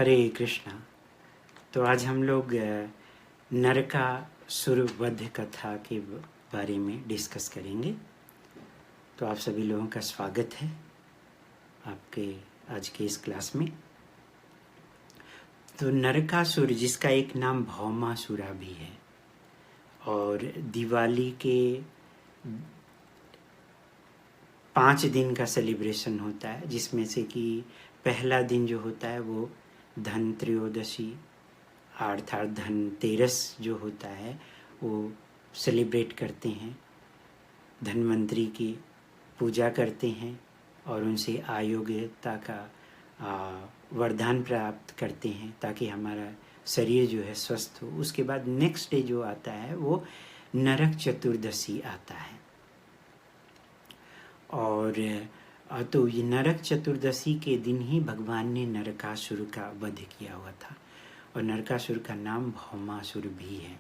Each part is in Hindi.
हरे कृष्णा। तो आज हम लोग नरकासुर वध कथा के बारे में डिस्कस करेंगे। तो आप सभी लोगों का स्वागत है आपके आज के इस क्लास में। तो नरकासुर, जिसका एक नाम भौमासुरा भी है, और दिवाली के 5 दिन का सेलिब्रेशन होता है, जिसमें से कि पहला दिन जो होता है वो धनत्रयोदशी अर्थात धनतेरस जो होता है वो सेलिब्रेट करते हैं, धन्वंतरी की पूजा करते हैं और उनसे आयोग्यता का वरदान प्राप्त करते हैं ताकि हमारा शरीर जो है स्वस्थ हो। उसके बाद नेक्स्ट डे जो आता है वो नरक चतुर्दशी आता है। और तो ये नरक चतुर्दशी के दिन ही भगवान ने नरकासुर का वध किया हुआ था, और नरकासुर का नाम भौमासुर भी है।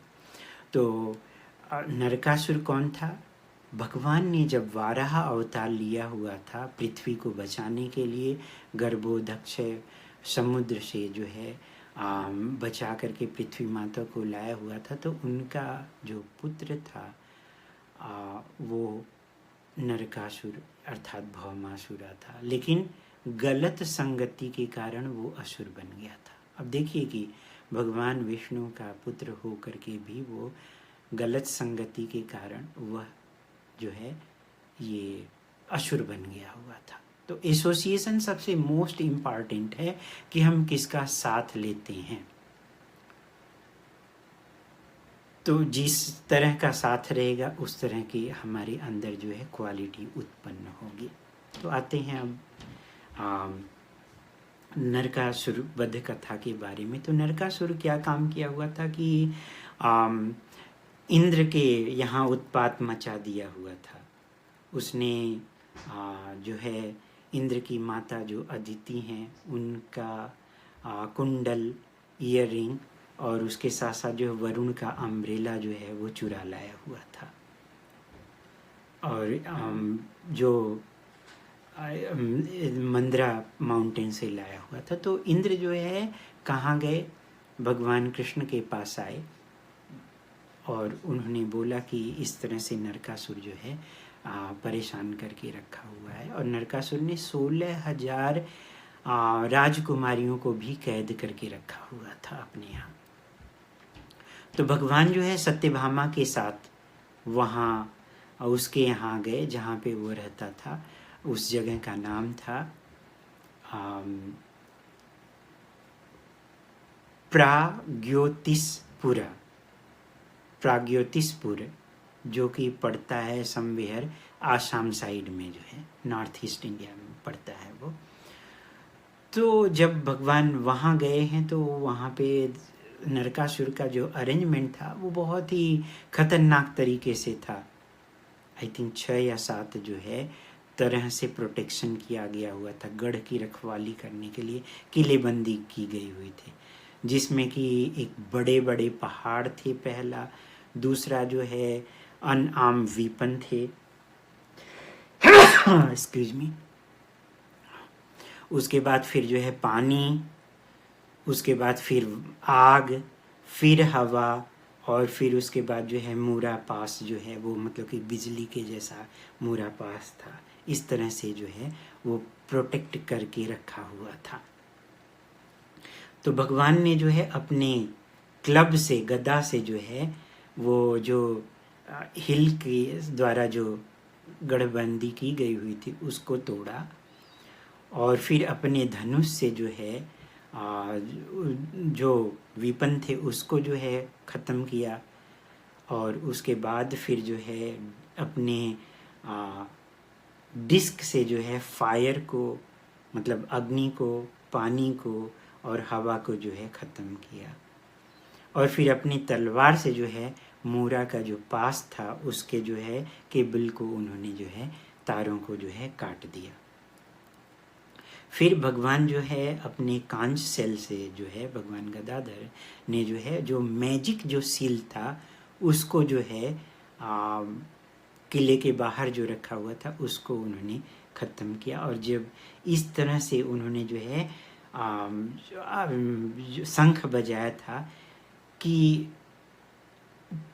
तो नरकासुर कौन था? भगवान ने जब वाराह अवतार लिया हुआ था पृथ्वी को बचाने के लिए, गर्भोदक्ष समुद्र से जो है बचा करके पृथ्वी माता को लाया हुआ था, तो उनका जो पुत्र था वो नरकासुर अर्थात भौमासुरा था। लेकिन गलत संगति के कारण वो असुर बन गया था। अब देखिए कि भगवान विष्णु का पुत्र हो करके भी वो गलत संगति के कारण वह जो है ये असुर बन गया हुआ था। तो एसोसिएशन सबसे मोस्ट इम्पॉर्टेंट है कि हम किसका साथ लेते हैं। तो जिस तरह का साथ रहेगा उस तरह की हमारे अंदर जो है क्वालिटी उत्पन्न होगी। तो आते हैं अब नरकासुर वध कथा के बारे में। तो नरकासुर क्या काम किया हुआ था कि इंद्र के यहाँ उत्पात मचा दिया हुआ था। उसने जो है इंद्र की माता जो अदिति हैं उनका कुंडल, ईयररिंग और उसके साथ साथ जो वरुण का अम्ब्रेला जो है वो चुरा लाया हुआ था। और जो मंद्रा माउंटेन से लाया हुआ था। तो इंद्र जो है कहाँ गए? भगवान कृष्ण के पास आए और उन्होंने बोला कि इस तरह से नरकासुर जो है परेशान करके रखा हुआ है। और नरकासुर ने 16,000 राजकुमारियों को भी कैद करके रखा हुआ था अपने यहाँ। तो भगवान जो है सत्यभामा के साथ वहाँ उसके यहाँ गए जहाँ पे वो रहता था। उस जगह का नाम था प्राग्योतिसपुर, जो कि पड़ता है समवेयर आसाम साइड में, जो है नॉर्थ ईस्ट इंडिया में पड़ता है वो। तो जब भगवान वहाँ गए हैं तो वहाँ पे नरकासुर का जो अरेंजमेंट था वो बहुत ही खतरनाक तरीके से था। आई थिंक 6 या 7 जो है तरह से प्रोटेक्शन किया गया हुआ था। गढ़ की रखवाली करने के लिए किलेबंदी की गई हुई थी, जिसमें कि एक बड़े बड़े पहाड़ थे पहला, दूसरा जो है अनआर्म वीपन थे एक्सक्यूज मी, उसके बाद फिर जो है पानी, उसके बाद फिर आग, फिर हवा, और फिर उसके बाद जो है मूरा पास जो है वो मतलब कि बिजली के जैसा मूरा पास था। इस तरह से जो है वो प्रोटेक्ट करके रखा हुआ था। तो भगवान ने जो है अपने क्लब से, गदा से जो है वो जो हिल के द्वारा जो गढ़बंदी की गई हुई थी उसको तोड़ा, और फिर अपने धनुष से जो है जो विपन थे उसको जो है ख़त्म किया। और उसके बाद फिर जो है अपने डिस्क से जो है फायर को, मतलब अग्नि को, पानी को और हवा को जो है ख़त्म किया। और फिर अपनी तलवार से जो है मूरा का जो पास था उसके जो है केबल को उन्होंने जो है तारों को जो है काट दिया। फिर भगवान जो है अपने कांच सेल से जो है भगवान गदाधर ने जो है जो मैजिक जो सील था उसको जो है किले के बाहर जो रखा हुआ था उसको उन्होंने ख़त्म किया। और जब इस तरह से उन्होंने जो है जो शंख बजाया था कि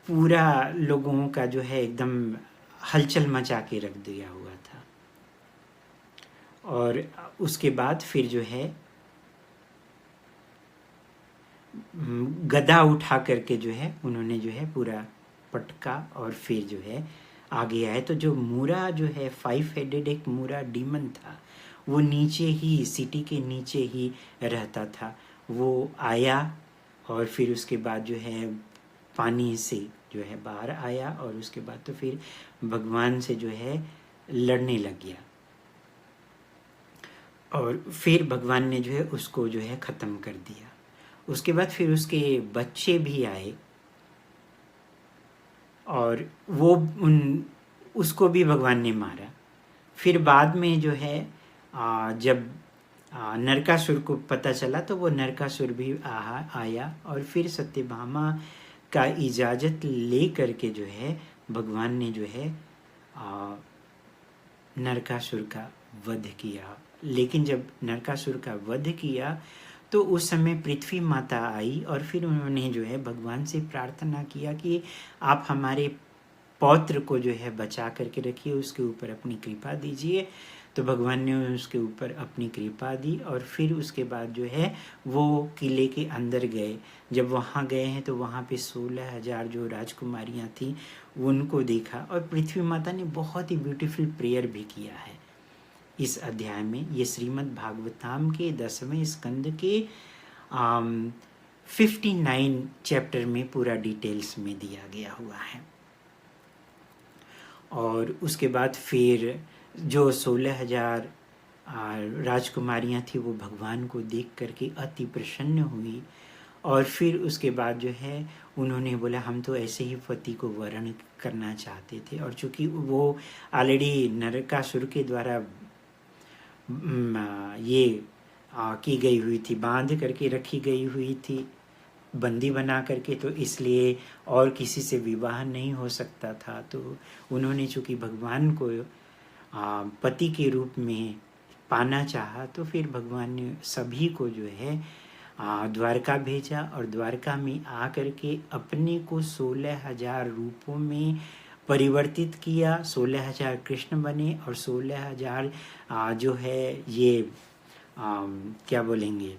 पूरा लोगों का जो है एकदम हलचल मचा के रख दिया हुआ था। और उसके बाद फिर जो है गदा उठा करके जो है उन्होंने जो है पूरा पटका और फिर जो है आगे आए। तो जो मूरा जो है 5 हेडेड एक मूरा डीमन था, वो नीचे ही सिटी के नीचे ही रहता था। वो आया और फिर उसके बाद जो है पानी से जो है बाहर आया और उसके बाद तो फिर भगवान से जो है लड़ने लग गया और फिर भगवान ने जो है उसको जो है ख़त्म कर दिया। उसके बाद फिर उसके बच्चे भी आए और वो उसको भी भगवान ने मारा। फिर बाद में जो है जब नरकासुर को पता चला तो वो नरकासुर भी आया और फिर सत्यभामा का इजाज़त ले करके जो है भगवान ने जो है नरकासुर का वध किया। लेकिन जब नरकासुर का वध किया तो उस समय पृथ्वी माता आई और फिर उन्होंने जो है भगवान से प्रार्थना किया कि आप हमारे पौत्र को जो है बचा करके रखिए, उसके ऊपर अपनी कृपा दीजिए। तो भगवान ने उसके ऊपर अपनी कृपा दी और फिर उसके बाद जो है वो किले के अंदर गए। जब वहाँ गए हैं तो वहाँ पे 16,000 जो राजकुमारियाँ थीं उनको देखा और पृथ्वी माता ने बहुत ही ब्यूटीफुल प्रेयर भी किया है इस अध्याय में। ये श्रीमद् भागवतम के 10वें स्कंद के 59 चैप्टर में पूरा डिटेल्स में दिया गया हुआ है। और उसके बाद फिर जो 16,000 राजकुमारियाँ थी वो भगवान को देख करके अति प्रसन्न हुई और फिर उसके बाद जो है उन्होंने बोला हम तो ऐसे ही पति को वरण करना चाहते थे। और चूँकि वो ऑलरेडी नरकासुर के द्वारा ये की गई हुई थी, बांध करके रखी गई हुई थी बंदी बना करके, तो इसलिए और किसी से विवाह नहीं हो सकता था। तो उन्होंने चूँकि भगवान को पति के रूप में पाना चाहा तो फिर भगवान ने सभी को जो है द्वारका भेजा और द्वारका में आकर के अपने को 16,000 रूपों में परिवर्तित किया। 16,000 कृष्ण बने और 16,000 जो है ये क्या बोलेंगे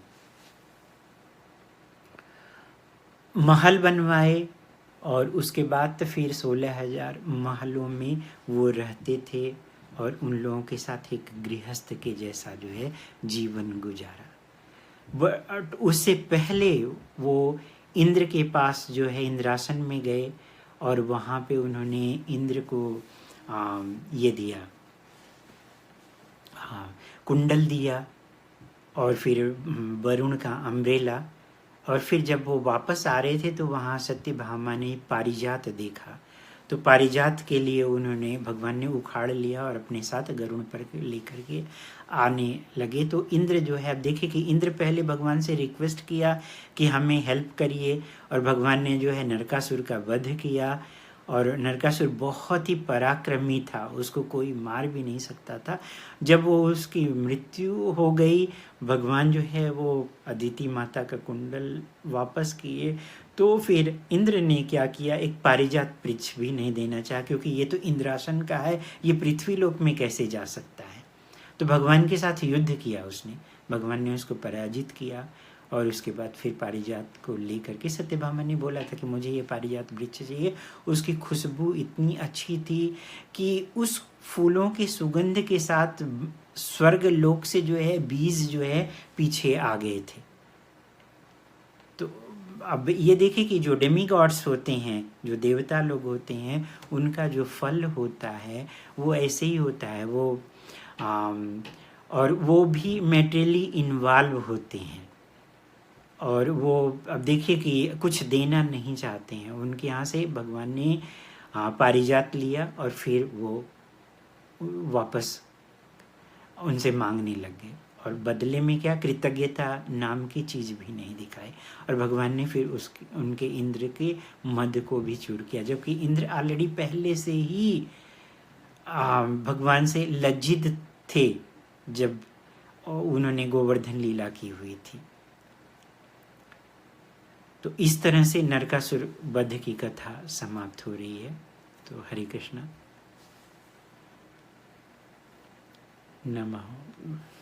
महल बनवाए और उसके बाद तो फिर 16,000 महलों में वो रहते थे और उन लोगों के साथ एक गृहस्थ के जैसा जो है जीवन गुजारा। उससे पहले वो इंद्र के पास जो है इंद्रासन में गए और वहाँ पे उन्होंने इंद्र को ये दिया, कुंडल दिया और फिर वरुण का अम्ब्रेला। और फिर जब वो वापस आ रहे थे तो वहाँ सत्यभामा ने पारिजात देखा, तो पारिजात के लिए उन्होंने भगवान ने उखाड़ लिया और अपने साथ गरुड़ पर लेकर के आने लगे। तो इंद्र जो है, अब देखिए कि इंद्र पहले भगवान से रिक्वेस्ट किया कि हमें हेल्प करिए और भगवान ने जो है नरकासुर का वध किया। और नरकासुर बहुत ही पराक्रमी था, उसको कोई मार भी नहीं सकता था। जब वो उसकी मृत्यु हो गई, भगवान जो है वो अदिति माता का कुंडल वापस किए। तो फिर इंद्र ने क्या किया, एक पारिजात वृक्ष भी नहीं देना चाहा क्योंकि ये तो इंद्रासन का है, ये पृथ्वी लोक में कैसे जा सकता है। तो भगवान के साथ युद्ध किया उसने, भगवान ने उसको पराजित किया। और उसके बाद फिर पारिजात को लेकर के सत्यभामा ने बोला था कि मुझे ये पारिजात वृक्ष चाहिए। उसकी खुशबू इतनी अच्छी थी कि उस फूलों के सुगंध के साथ स्वर्ग लोक से जो है बीज जो है पीछे आ गए थे। तो अब ये देखें कि जो डेमीगॉड्स होते हैं, जो देवता लोग होते हैं, उनका जो फल होता है वो ऐसे ही होता है। वो और वो भी मेटेरियली इन्वॉल्व होते हैं और वो अब देखिए कि कुछ देना नहीं चाहते हैं। उनके यहाँ से भगवान ने पारिजात लिया और फिर वो वापस उनसे मांगने लग गए और बदले में क्या, कृतज्ञता नाम की चीज़ भी नहीं दिखाई। और भगवान ने फिर उनके इंद्र के मद को भी चूर किया, जबकि इंद्र ऑलरेडी पहले से ही भगवान से लज्जित थे जब, और उन्होंने गोवर्धन लीला की हुई थी। तो इस तरह से नरकासुर वध की कथा समाप्त हो रही है। तो हरे कृष्णा। नमः।